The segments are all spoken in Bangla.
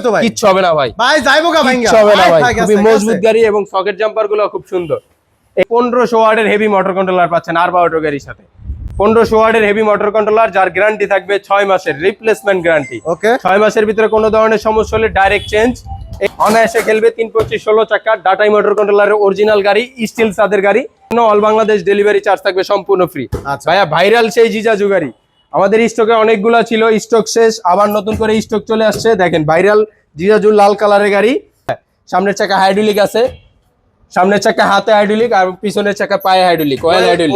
তো ভাই? কিচ্ছু হবে না ভাই। ভাই যাইবো কা ভাই? কিচ্ছু হবে না ভাই, খুবই মজবুত গাড়ি এবং সকেট জাম্পার গুলো খুব সুন্দর। 1500 ওয়াটের হেভি মোটর কন্ট্রোলার পাচ্ছেন আর 12 গাড়ির সাথে। 1500 ওয়াটের হেভি মোটর কন্ট্রোলার, যার গ্যারান্টি থাকবে 6 মাসের রিপ্লেসমেন্ট গ্যারান্টি। ওকে, 6 মাসের ভিতরে কোনো ধরনের সমস্যা হলে ডাইরেক্ট চেঞ্জ। অনায়াসে খেলবে 325/16 চাকা ডাটাই মোটর কন্ট্রোলারের অরিজিনাল গাড়ি, স্টিল সাদের গাড়ি। অল বাংলাদেশ ডেলিভারি চার্জ থাকবে সম্পূর্ণ ফ্রি। ভাইয়া ভাইরাল সেই জিজাজু গাড়ি আমাদের স্টকে অনেকগুলা ছিল, স্টক শেষ, আবার নতুন করে স্টক চলে আসছে। দেখেন ভাইরাল জিজাজু লাল কালারের গাড়ি। সামনের চাকা হাইড্রোলিক আছে, সামনের চাকা হাতে হাইড্রোলিক আর পিছনের চাকা পায়ে হাইড্রোলিক,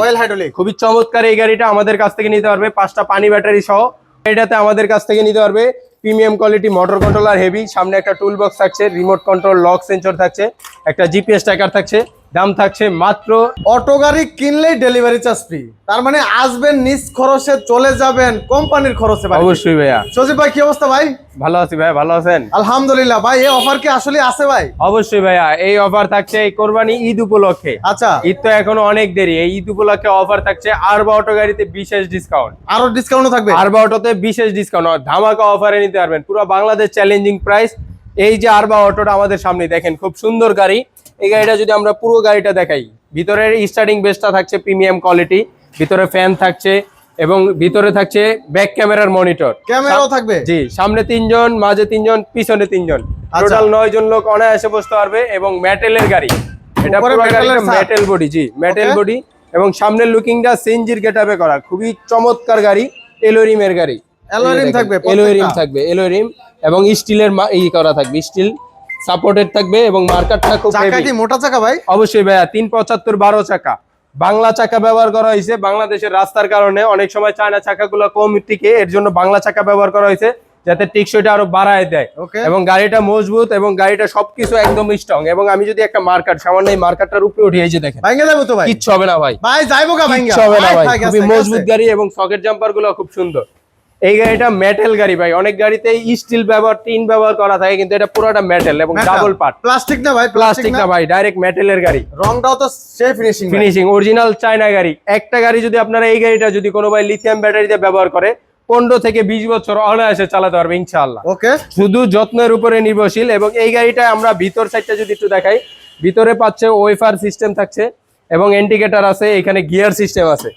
অয়েল হাইড্রোলিক। খুবই চমৎকার এই গাড়িটা আমাদের কাছ থেকে নিতে পারবে 5টা পানি ব্যাটারি সহ। এটাতে আমাদের কাছ থেকে নিতে পারবে premium quality motor controller heavy. সামনে একটা টুল বক্স থাকছে, রিমোট কন্ট্রোল লক সেন্সর থাকছে, একটা জিপিএস ট্র্যাকার থাকছে। দাম থাকছে মাত্র, অটো গাড়ি কিনলেই ডেলিভারি চার্জ ফ্রি। তার মানে আসবেন নিজ খরচে, চলে যাবেন কোম্পানির খরচে। অবশ্যই ভাইয়া। সজীব ভাই কি অবস্থা ভাই? ভালো আছি ভাই, ভালো আছেন? আলহামদুলিল্লাহ। ভাই এই অফার কি আসলে আছে ভাই? অবশ্যই ভাইয়া, এই অফার থাকছে এই কোরবানি ঈদ উপলক্ষে। আচ্ছা, ঈদ তো এখনো অনেক দেরি, এই ঈদ উপলক্ষে অফার থাকছে আরবা অটো গাড়িতে বিশেষ ডিসকাউন্ট। আরো ডিসকাউন্টও থাকবে আরবা অটোতে বিশেষ ডিসকাউন্ট, ধামাকা অফারে নিতে পারবেন পুরো বাংলাদেশ চ্যালেঞ্জিং প্রাইস। এই যে আরবা অটোটা আমাদের সামনে দেখেন, খুব সুন্দর গাড়ি। এই গাড়িটা যদি আমরা পুরো গাড়িটা দেখাই, ভিতরের স্টার্টিং বেসটা থাকছে প্রিমিয়াম কোয়ালিটি, ভিতরে ফ্যান থাকছে এবং ভিতরে থাকছে ব্যাক ক্যামেরার মনিটর, ক্যামেরাও থাকবে। জি, সামনে 3 জন, মাঝে 3 জন, পিছনে 3 জন, টোটাল 9 জন লোক অনায়াসে বসতে পারবে। এবং মেটালের গাড়ি, এটা পুরো গাড়িটা মেটাল বডি, জি মেটাল বডি। এবং সামনের লুকিংটা সিএনজির গেটআপে করা, খুবই চমৎকার গাড়ি। এলোরিমের গাড়ি, এলোরিম থাকবে, এলোরিম থাকবে, এলোরিম এবং স্টিলের করা থাকবে, স্টিল সাপোর্টেড থাকবে এবং মার্কারটা খুব হেভি। চাকা কি মোটা চাকা ভাই? অবশ্যই ভাইয়া, 375 12 চাকা বাংলা চাকা ব্যবহার করা হয়েছে। বাংলাদেশের রাস্তার কারণে অনেক সময় চায়না চাকাগুলো কম টিকে, এর জন্য বাংলা চাকা ব্যবহার করা হয়েছে যাতে টেকসইটা আরো বাড়ায় দেয়। এবং গাড়িটা মজবুত এবং গাড়িটা সবকিছু একদম স্ট্রং। এবং আমি যদি একটা মার্কার সামান্য এই মার্কারটার উপরে উঠে এই যে দেখেন, ভাঙে যাবে তো ভাই? কিচ্ছু হবে না ভাই, ভাই যাইবো কা ভাই? কিচ্ছু হবে না ভাই, খুবই মজবুত গাড়ি এবং সকেট জাম্পার গুলো খুব সুন্দর। এই গাড়িটা মেটাল গাড়ি ভাই, অনেক গাড়িতে স্টিল ব্যবহার, টিন ব্যবহার করা থাকে, কিন্তু এটা পুরোটা মেটাল এবং ডাবল পার্ট। প্লাস্টিক না ভাই? প্লাস্টিক না ভাই, ডাইরেক্ট মেটালের গাড়ি। রংটাও তো সেই ফিনিশিং অরিজিনাল চায়না গাড়ি। একটা গাড়ি যদি আপনারা এই গাড়িটা যদি কোনো ভাই লিথিয়াম ব্যাটারি দিয়ে ব্যবহার করে 15 থেকে 20 বছর অনায়াসে চালাতে পারবে ইনশাআল্লাহ। ওকে, শুধু যত্নের উপরে নির্ভরশীল। এবং এই গাড়িটা আমরা ভিতর সাইডটা যদি একটু দেখাই, ভিতরে পাচ্ছে ওয়েফার সিস্টেম থাকছে এবং ইন্ডিকেটর আছে, এখানে গিয়ার সিস্টেম আছে।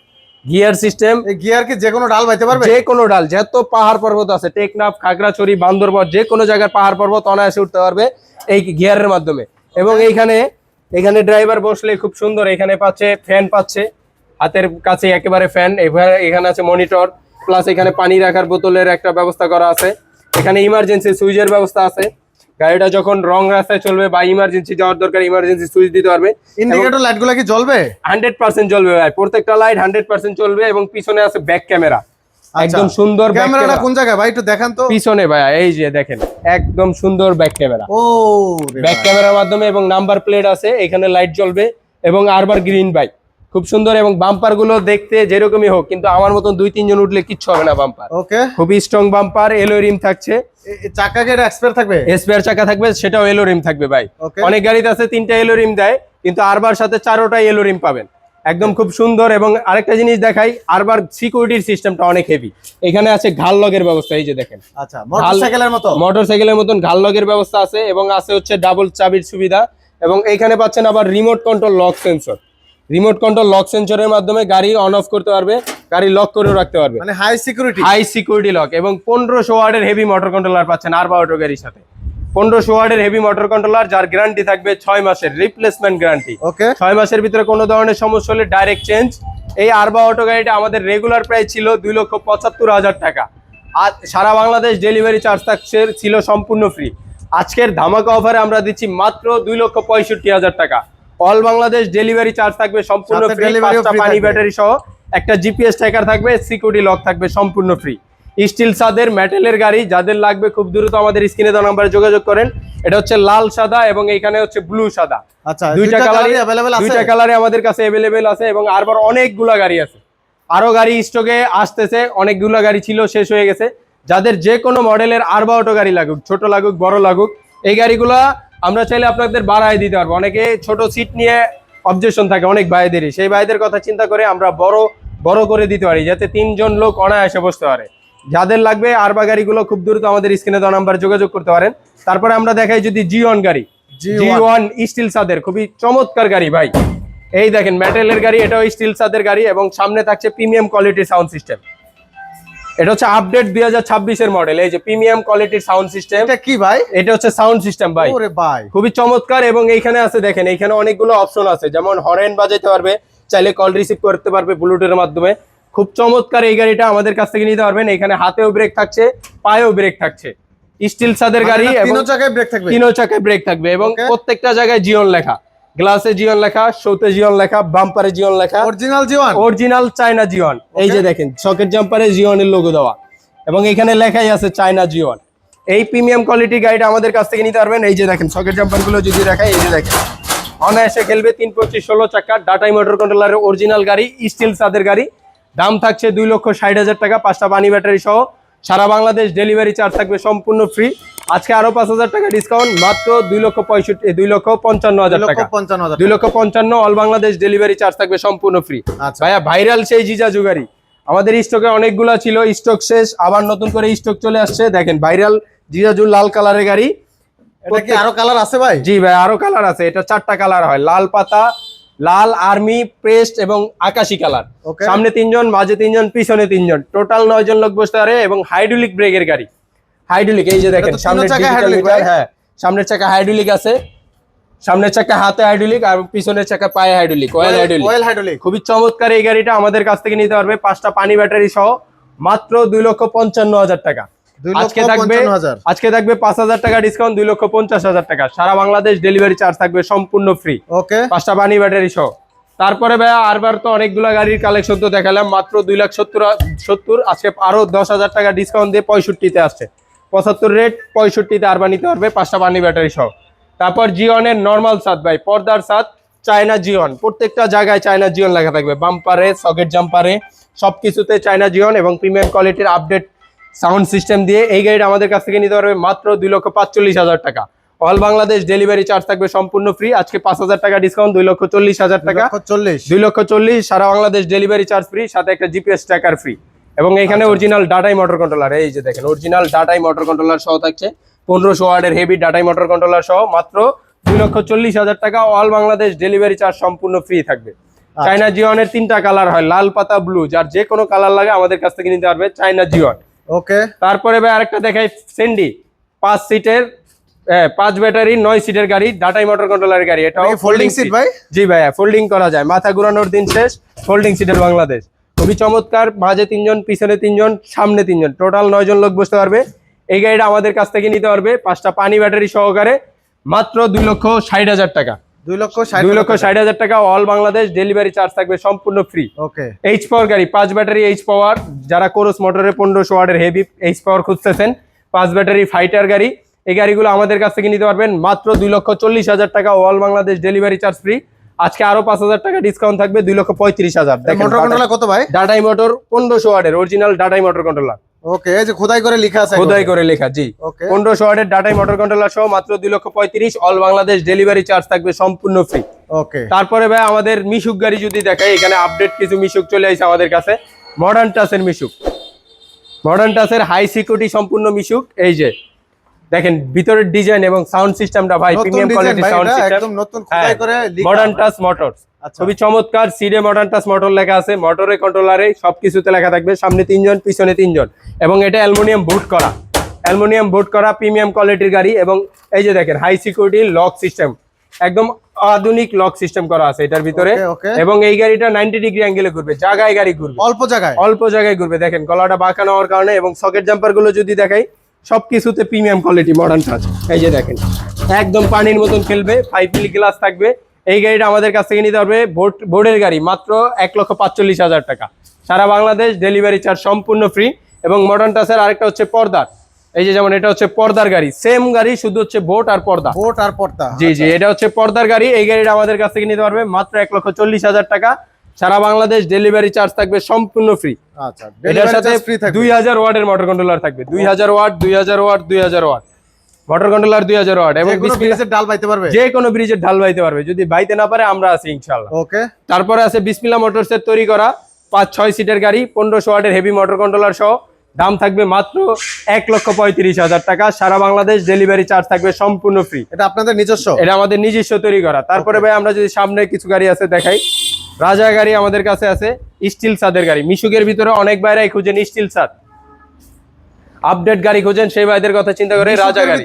গিয়ার সিস্টেম, এই গিয়ার কি যে কোনো ডাল বাইতে পারবে? যে কোনো ডাল, যত পাহাড় পর্বত আছে, টেকনাফ, খাগড়াছড়ি, বান্দরবান, যে কোনো জায়গার পাহাড় পর্বত অনায়াসে উঠতে পারবে এই গিয়ারের মাধ্যমে। এবং এখানে ড্রাইভার বসলে খুব সুন্দর, এখানে পাচ্ছে ফ্যান, পাচ্ছে হাতের কাছে একেবারে ফ্যান। এখানে আছে মনিটর, প্লাস এখানে পানি রাখার বোতলের একটা ব্যবস্থা করা আছে। এখানে ইমার্জেন্সি সুইচের ব্যবস্থা আছে, গাড়িটা যখন রং রাস্তায় চলবে বা ইমার্জেন্সি যাওয়ার দরকার ইমার্জেন্সি সুইচ দিতে পারবে। ইন্ডিকেটর লাইটগুলো কি জ্বলবে? 100% জ্বলবে ভাই, প্রত্যেকটা লাইট 100% জ্বলবে। এবং পিছনে আছে ব্যাক ক্যামেরা, একদম সুন্দর। ক্যামেরাটা কোন জায়গায় ভাই একটু দেখান তো? পিছনে ভাই, এই যে দেখেন, একদম সুন্দর ব্যাক ক্যামেরা। ও, ব্যাক ক্যামেরার মাধ্যমে এবং নাম্বার প্লেট আছে, এখানে লাইট জ্বলবে এবং আরবার গ্রিন বাইক, খুব সুন্দর। এবং বাম্পার গুলো দেখতে যেরকমই হোক, কিন্তু আমার মতন 2-3 জন উঠলে কিচ্ছু হবে না বাম্পার। ওকে, খুবই স্ট্রং বাম্পার। এলো রিম থাকছে, চাকা কি এক্সপায়ার থাকবে? স্পেয়ার চাকা থাকবে, সেটাও এলো রিম থাকবে ভাই। অনেক গাড়িতে আছে 3টা এলো রিম দেয়, কিন্তু আরবার সাথে 4টাই এলো রিম পাবেন, একদম খুব সুন্দর। এবং আরেকটা জিনিস দেখাই, আরবার সিকিউরিটির সিস্টেমটা অনেক হেভি। এখানে আছে ঘাল লগের ব্যবস্থা, এই যে দেখেন। আচ্ছা, মোটরসাইকেলের মতন ঘাল লগের ব্যবস্থা আছে এবং আছে হচ্ছে ডাবল চাবির সুবিধা। এবং এইখানে পাচ্ছেন আবার remote control lock sensor. Remote control lock সেন্সরের মাধ্যমে গাড়ি অন অফ করতে পারবে, গাড়ি লক করেও রাখতে পারবে, মানে হাই সিকিউরিটি লক। এবং 1500 ওয়াটের হেভি মোটর কন্ট্রোলার পাচ্ছেন আর 12 গাড়ির সাথে। 1500 ওয়াটের হেভি মোটর কন্ট্রোলার, যার গ্যারান্টি থাকবে 6 মাসের রিপ্লেসমেন্ট গ্যারান্টি। 6 মাসের ভিতরে কোনো ধরনের সমস্যা হলে ডাইরেক্ট চেঞ্জ। এই আরবা অটো গাড়িটা আমাদের রেগুলার প্রাইস ছিল 2,75,000 টাকা। আর সারা বাংলাদেশ ডেলিভারি চার্জ ছিল সম্পূর্ণ ফ্রি। আজকের ধামাকা অফারে আমরা দিচ্ছি মাত্র 2,65,000 টাকা। অল বাংলাদেশ ডেলিভারি চার্জ থাকবে সম্পূর্ণ ফ্রি, 5টা পানি ব্যাটারি সহ, একটা জিপিএস ট্র্যাকার থাকবে, সিকিউরিটি লক থাকবে সম্পূর্ণ ফ্রি। স্টিল সাদের মেটালের গাড়ি, যাদের লাগবে খুব দ্রুত আমাদের স্ক্রিনে দেওয়া নাম্বারে যোগাযোগ করেন। এটা হচ্ছে লাল সাদা এবং এখানে হচ্ছে ব্লু সাদা। আচ্ছা, দুইটা কালারে আমাদের কাছে अवेलेबल আছে এবং আরবার অনেকগুলা গাড়ি আছে। আরো গাড়ি স্টকে আসতেছে, অনেকগুলা গাড়ি ছিল, শেষ হয়ে গেছে। যাদের যে কোনো মডেলের আরবা অটো গাড়ি লাগুক, ছোট লাগুক বড় লাগুক, এই গাড়িগুলা আমরা চাইলে আপনাদের বাড়ায় দিতে পারবো। অনেকে ছোট সিট নিয়ে অবজেকশন থাকে অনেক ভাইদেরই, সেই ভাইদের কথা চিন্তা করে আমরা বড় করে দিতে পারি, যাতে 3 জন লোক অনায়াসে বসতে পারে। যাদের লাগবে আরবা গাড়িগুলো খুব দ্রুত আমাদের স্ক্রিনে দেওয়া নাম্বার যোগাযোগ করতে পারেন। তারপরে আমরা দেখাই যদি G1 গাড়ি, G1 স্টিল সাদের খুবই চমৎকার গাড়ি ভাই। এই দেখেন মেটালের গাড়ি, এটাও স্টিল সাদের গাড়ি এবং সামনে থাকছে প্রিমিয়াম কোয়ালিটির সাউন্ড সিস্টেম। এটা হচ্ছে আপডেট 2026 এর মডেল। এই যে প্রিমিয়াম কোয়ালিটির সাউন্ড সিস্টেম। এটা কি ভাই? এটা হচ্ছে সাউন্ড সিস্টেম ভাই। ওরে ভাই খুবই চমৎকার এবং এইখানে আছে দেখেন, এইখানে অনেকগুলো অপশন আছে, যেমন হর্ন বাজাইতে পারবে, চাইলে কল রিসিভ করতে পারবে ব্লুটুথের মাধ্যমে। খুব চমৎকার এই গাড়িটা আমাদের কাছ থেকে নিতে পারবেন। এখানে হাতেও ব্রেক থাকছে, পায়েও ব্রেক থাকছে। স্টিল সাদের গাড়ি এবং তিনও চাকায় ব্রেক থাকবে, তিনও চাকায় ব্রেক থাকবে এবং প্রত্যেকটা জায়গায় জিওন লেখা, গ্লাসে জিওন লেখা, শোতে জিওন লেখা, বাম্পারে জিওন লেখা। Original Jeon, original China Jeon. এই যে দেখেন সকেট জাম্পারে জিওনের লোগো দেওয়া এবং এখানে লেখাই আছে চায়না জিওন। এই প্রিমিয়াম কোয়ালিটির গাড়িটা আমাদের কাছ থেকে নিতে পারবেন। এই যে দেখেন সকেট জাম্পার গুলো যদি দেখায়, এই যে দেখেন অনায়াসে খেলবে 325/16 চাকা ডাটাই মোটর কন্ট্রোলারের অরিজিনাল গাড়ি, স্টিল সাদের গাড়ি। দাম থাকছে 2,60,000 টাকা, 5টা পানি ব্যাটারি সহ। সারা বাংলাদেশ ডেলিভারি চার্জ থাকবে সম্পূর্ণ ফ্রি। আজকে আরো 5,000 টাকা ডিসকাউন্ট, মাত্র 2,55,000 টাকা, 2,55,000 অল বাংলাদেশ ডেলিভারি চার্জ থাকবে সম্পূর্ণ ফ্রি। ভাইয়া ভাইরাল সেই জিজাজু গাড়ি আমাদের স্টকে অনেকগুলা ছিল, স্টক শেষ, আবার নতুন করে স্টক চলে আসছে। দেখেন ভাইরাল জিজাজু লাল কালারের গাড়ি। এটা কি আরো কালার আছে ভাই? জি ভাই আরো কালার আছে। এটা 4টা কালার হয়, লাল পাতা, লাল আর্মি, প্রেস্ট এবং আকাশী কালার। সামনে 3 জন, মাঝে 3 জন, পিছনে 3 জন, টোটাল 9 জন লোক বসতে পারে এবং হাইড্রোলিক ব্রেকের গাড়ি। হাইড্রোলিক এই যে দেখেন সামনের ডিজিটাল মিটার, হ্যাঁ সামনের চাকা হাইড্রোলিক আছে, সামনের চাকা হাতে হাইড্রোলিক আর পিছনের চাকা পায়ে হাইড্রোলিক, অয়েল হাইড্রোলিক। খুবই চমৎকার এই গাড়িটা আমাদের কাছ থেকে নিতে পারবে 5টা পানি ব্যাটারি সহ, মাত্র 2,55,000 টাকা। আজকে থাকবে 5,000 টাকা ডিসকাউন্ট, 2,50,000 টাকা। সারা বাংলাদেশ ডেলিভারি চার্জ থাকবে সম্পূর্ণ ফ্রি, 5টা পানি ব্যাটারি সহ। তারপরে ভাইয়া আরবার তো অনেকগুলো গাড়ির কালেকশন তো দেখালাম, মাত্র 2,70,000। আজকে আরো 10,000 টাকা ডিসকাউন্ট দিয়ে 65-তে আসছে, 75 রেট, 65-তে আরবার নিতে পারবে 5টা পানি ব্যাটারি সহ। তারপর জিওনের নরমাল সাদ ভাই, পর্দার সাদ, চায়না জিওন, প্রত্যেকটা জায়গায় চায়না জিওন লেখা থাকবে, বাম্পারে, সকেট জাম্পারে, সবকিছুতে চায়না জিওন এবং প্রিমিয়াম কোয়ালিটির আপডেট সাউন্ড সিস্টেম দিয়ে এই গাড়িটা আমাদের কাছ থেকে নিতে পারবে মাত্র 2,45,000 টাকা। অল বাংলাদেশ ডেলিভারি চার্জ থাকবে সম্পূর্ণ ফ্রি। আজকে 5,000 টাকা ডিসকাউন্ট, 2,40,000 টাকা, 2,40,000 সারা বাংলাদেশ ডেলিভারি চার্জ ফ্রি, সাথে একটা জিপিএস ট্র্যাকার ফ্রি। এবং এখানে অরিজিনাল ডাটাই মোটর কন্ট্রোলার, এই যে দেখেন অরিজিনাল ডাটাই মোটর কন্ট্রোলার সহ থাকছে, 1500 ওয়াটের হেভি ডাটাই মোটর কন্ট্রোলার সহ, মাত্র 2,40,000 টাকা। অল বাংলাদেশ ডেলিভারি চার্জ সম্পূর্ণ ফ্রি থাকবে। চায়না জিওনের 3টা কালার হয়, লাল পাতা, ব্লু, যার যে কোনো কালার লাগে আমাদের কাছ থেকে নিতে পারবে চায়না জিওন। তারপরে ভাই আরেকটা দেখাই, সেন্ডি 5 সিটের 5 ব্যাটারি 9 সিটের গাড়ি, ডাটাই মোটর কন্ট্রোলারের গাড়ি। এটাও ফোল্ডিং সিট ভাই। জি ভাইয়া ফোল্ডিং করা যায়, মাথা ঘুরানোর দিন শেষ, ফোল্ডিং সিটের বাংলাদেশ। খুবই চমৎকার, মাঝে 3 জন, পিছনে 3 জন, সামনে 3 জন, টোটাল 9 জন লোক বসতে পারবে। এই গাড়িটা আমাদের কাছ থেকে নিতে পারবে 5টা পানি ব্যাটারি সহকারে, মাত্র 2,60,000 টাকা, 2,60,000 টাকা। অল বাংলাদেশ ডেলিভারি চার্জ থাকবে সম্পূর্ণ ফ্রি। এইচ পাওয়ার গাড়ি, 5 ব্যাটারি এইচ পাওয়ার, যারা কোরস মোটরে 1500 ওয়াটের হেভি এইচ পাওয়ার খুঁজতেছেন, 5 ব্যাটারি ফাইটার গাড়ি, এই গাড়িগুলো আমাদের কাছ থেকে নিতে পারবেন মাত্র 2,40,000 টাকা। All Bangladesh delivery charge free. আজকে আরো 5,000 টাকা ডিসকাউন্ট থাকবে, 2,35,000। মোটর কন্ট্রোলার কত ভাই? ডাটাই মোটর 1500 ওয়াটের অরিজিনাল ডাটাই মোটর কন্ট্রোলার। এই যে খোদাই করে লেখা আছে, খোদাই করে লেখা, জি। 1500 ওয়াটের ডাটাই মোটর কন্ট্রোলার সহ মাত্র 2,35,000। অল বাংলাদেশ ডেলিভারি চার্জ থাকবে সম্পূর্ণ ফ্রি। তারপরে ভাই আমাদের মিশুক গাড়ি যদি দেখাই, এখানে আপডেট কিছু মিশুক চলে আসছে আমাদের কাছে, মডার্ন টাচের মিশুক, মডার্ন টাচের হাই সিকিউরিটি সম্পূর্ণ মিশুক। এই যে দেখেন ভিতরের ডিজাইন এবং সাউন্ড সিস্টেমটা ভাই প্রিমিয়াম কোয়ালিটির সাউন্ড সিস্টেম, একদম নতুন খোদাই করে লেখা, মডার্ন টাচ মোটরস। খুবই চমৎকার, সিডে মডার্ন টাচ মোটর লেখা আছে, মোটরে কন্ট্রোলারে সবকিছুতে লেখা থাকবে, সামনে 3 জন, পিছনে 3 জন এবং এটা অ্যালুমিনিয়াম বুট করা প্রিমিয়াম কোয়ালিটির গাড়ি। এবং এই যে দেখেন হাই সিকিউরিটি লক সিস্টেম, একদম আধুনিক লক সিস্টেম করা আছে এটার ভিতরে। এবং এই গাড়িটা 90 ডিগ্রি অ্যাঙ্গেলে ঘুরবে, জায়গায় গাড়ি ঘুরবে, অল্প জায়গায় ঘুরবে। দেখেন গলাটা বাঁকানো হওয়ার কারণে। এবং সকেট জাম্পার গুলো যদি দেখাই, সবকিছুতে প্রিমিয়াম কোয়ালিটি মডার্ন টাচ। এই যে দেখেন একদম পানির মতন খেলবে, 5 মিলি গ্লাস থাকবে। এই গাড়িটা আমাদের কাছ থেকে নিতে পারবে বোর্ডের গাড়ি, মাত্র 1,45,000 টাকা। সারা বাংলাদেশ ডেলিভারি চার্জ সম্পূর্ণ ফ্রি। এবং মডার্ন টাচের আরেকটা হচ্ছে পর্দার, এই যে যেমন এটা হচ্ছে পর্দার গাড়ি, সেম গাড়ি, শুধু হচ্ছে বোট আর পর্দা। জি জি, এটা হচ্ছে পর্দার গাড়ি। এই গাড়িটা আমাদের কাছ থেকে নিতে পারবে মাত্র 1,40,000 টাকা। সারা বাংলাদেশ ডেলিভারি চার্জ থাকবে সম্পূর্ণ ফ্রি। এটার সাথে 2000 ওয়াটের মোটর কন্ট্রোলার থাকবে, 2000 watt, 2000 watt, 2000 watt motor controller, 2000 watt. এবং ব্রিজের ঢাল বাইতে পারবে, যে কোনো ব্রিজের ঢাল বাইতে পারবে, যদি বাইতে না পারে আমরা আছি ইনশাআল্লাহ। তারপরে আছে বিসমিল্লাহ মোটরসের তৈরি করা 5-6 সিটের গাড়ি, 1500 ওয়াটের হেভি মোটর কন্ট্রোলার সহ, দাম থাকবে মাত্র 1,35,000 টাকা। সারা বাংলাদেশ ডেলিভারি চার্জ থাকবে সম্পূর্ণ ফ্রি। এটা আপনাদের নিজস্ব? এটা আমাদের নিজস্ব তৈরি করা। তারপরে ভাই আমরা যদি সামনে কিছু গাড়ি আছে দেখাই, রাজা গাড়ি আমাদের কাছে আছে, স্টিল ছাদের গাড়ি। মিশুকের ভিতরে অনেক বাইরে খুঁজেন স্টিল ছাদ, আপডেট গাড়ি খোঁজেন, সেই ভাইদের কথা চিন্তা করে রাজা গাড়ি।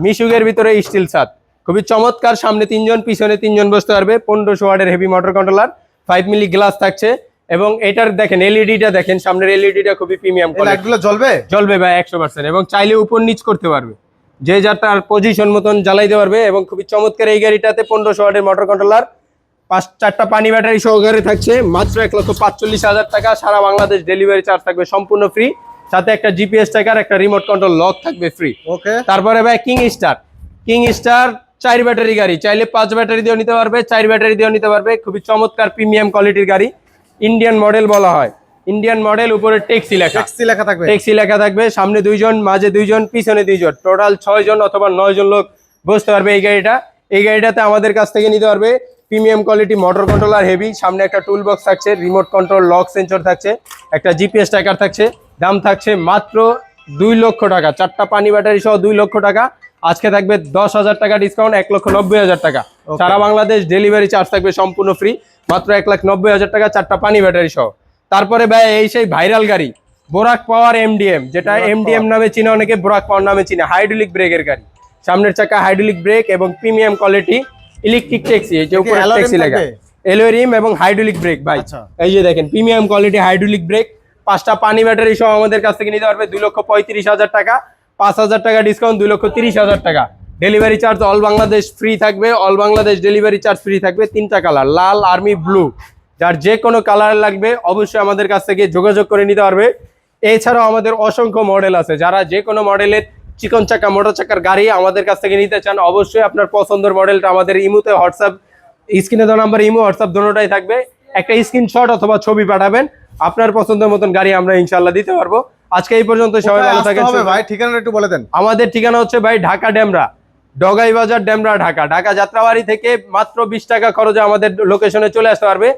মিশুকের ভিতরে স্টিল ছাদ খুবই চমৎকার, সামনে 3 জন পিছনে 3 জন বসতে পারবে। 1500 ওয়াটের heavy motor controller, 5 milli glass থাকছে। এবং এটার দেখেন এলইডিটা দেখেন, সামনের এলইডিটা খুবই প্রিমিয়াম। লাইটগুলো জ্বলবে? জ্বলবে ভাই 100%। এবং চাইলে উপর নিচ করতে পারবে, যে যার তার পজিশন মতন জ্বালাইতে পারবে। এবং খুবই চমৎকার এই গাড়িটাতে 1500 ওয়াটের মোটর কন্ট্রোলার, 4টা পানি ব্যাটারি সহকারে থাকছে মাত্র 1,45,000 টাকা। সারা বাংলাদেশ ডেলিভারি চার্জ থাকবে সম্পূর্ণ ফ্রি, সাথে একটা জিপিএস ট্র্যাকার, একটা রিমোট কন্ট্রোল লক থাকবে ফ্রি। ওকে। তারপরে ভাই কিং স্টার 4 ব্যাটারি গাড়ি, চাইলে 5 ব্যাটারি দিয়েও নিতে পারবে, 4 ব্যাটারি দিয়েও নিতে পারবে। খুবই চমৎকার প্রিমিয়াম কোয়ালিটির গাড়ি, ইন্ডিয়ান মডেল বলা হয়। ইন্ডিয়ান মডেল, উপরে ট্যাক্সি লেখা থাকবে। সামনে 2 জন, মাঝে 2 জন, পিছনে 2 জন, টোটাল 6 জন অথবা 9 জন লোক বসতে পারবে এই গাড়িটা। এই গাড়িটাতে আমাদের কাছ থেকে নিতে পারবে premium quality motor controller heavy, সামনে একটা টুল বক্স থাকছে, রিমোট কন্ট্রোল লক সেন্সর থাকছে, একটা জিপিএস ট্র্যাকার থাকছে। দাম থাকছে মাত্র 2 লক্ষ টাকা, 4টা পানি ব্যাটারি সহ 2 লক্ষ টাকা। আজকে থাকবে 10,000 টাকা ডিসকাউন্ট, 1,90,000 টাকা। সারা বাংলাদেশ ডেলিভারি চার্জ থাকবে সম্পূর্ণ ফ্রি, মাত্র 1,90,000 টাকা, 4টা পানি ব্যাটারি সহ। তারপরে ভাই এই সেই ভাইরাল গাড়ি বোরাক পাওয়ার এমডিএম, যেটা এমডিএম নামে চিনে অনেকে, বোরাক পাওয়ার নামে চিনে। হাইড্রোলিক ব্রেকের গাড়ি, সামনের চাকা হাইড্রোলিক ব্রেক এবং প্রিমিয়াম কোয়ালিটি ইলেকট্রিক ট্যাক্সি। এই যে উপরে ট্যাক্সি লেখা, এলওরিম এবং হাইড্রোলিক ব্রেক ভাই। এই যে দেখেন প্রিমিয়াম কোয়ালিটি হাইড্রোলিক ব্রেক, 5টা পানি ব্যাটারি সহ আমাদের কাছ থেকে নিতে পারবে 2,35,000 টাকা। 5,000 টাকা ডিসকাউন্ট, 2,30,000 টাকা। Delivery charge all Bangladesh free থাকবে, all Bangladesh delivery charge free থাকবে। 3টা কালার, লাল, আর্মি, ব্লু, যার যে কোনো কালার লাগবে অবশ্যই আমাদের কাছ থেকে যোগাযোগ করে নিতে পারবে। এছাড়াও আমাদের অসংখ্য মডেল আছে, যারা যে কোনো মডেলের চিকন চাকা মোটর চাকার গাড়ি আমাদের কাছ থেকে নিতে চান, অবশ্যই আপনার পছন্দের মডেলটা আমাদের ইমোতে হোয়াটসঅ্যাপ, স্ক্রিনে দেওয়া নাম্বার ইমো হোয়াটসঅ্যাপ দুটোটাই থাকবে, একটা স্ক্রিনশট অথবা ছবি পাঠাবেন, আপনার পছন্দের মতন গাড়ি আমরা ইনশাআল্লাহ দিতে পারবো। আজকে এই পর্যন্ত, সবাই ভালো থাকেন। ভাই ঠিকানাটা একটু বলে দেন। আমাদের ঠিকানা হচ্ছে ভাই ঢাকা ডেমরা, ডগাই বাজার ডেমরা, ঢাকা যাত্রাবাড়ি থেকে মাত্র 20 টাকা খরচে আমাদের লোকেশনে চলে আসতে পারবে।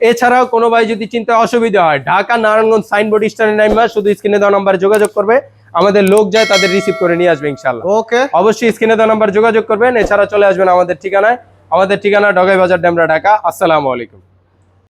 এছাড়াও কোনো ভাই যদি চিন্তা অসুবিধা হয়, ঢাকা নারায়ণগঞ্জ সাইনবোর্ড স্ট্যান্ডে নামবা শুধু স্ক্রিনে দেওয়া নাম্বারে যোগাযোগ করবে, আমাদের লোক যায় তাদের রিসিভ করে নিয়ে আসবে ইনশাআল্লাহ। ওকে, অবশ্যই স্ক্রিনে দেওয়া নাম্বার যোগাযোগ করবেন। এছাড়া চলে আসবেন আমাদের ঠিকানায়, আমাদের ঠিকানা ডগাই বাজার ডেমরা, ঢাকা। আসসালামু আলাইকুম।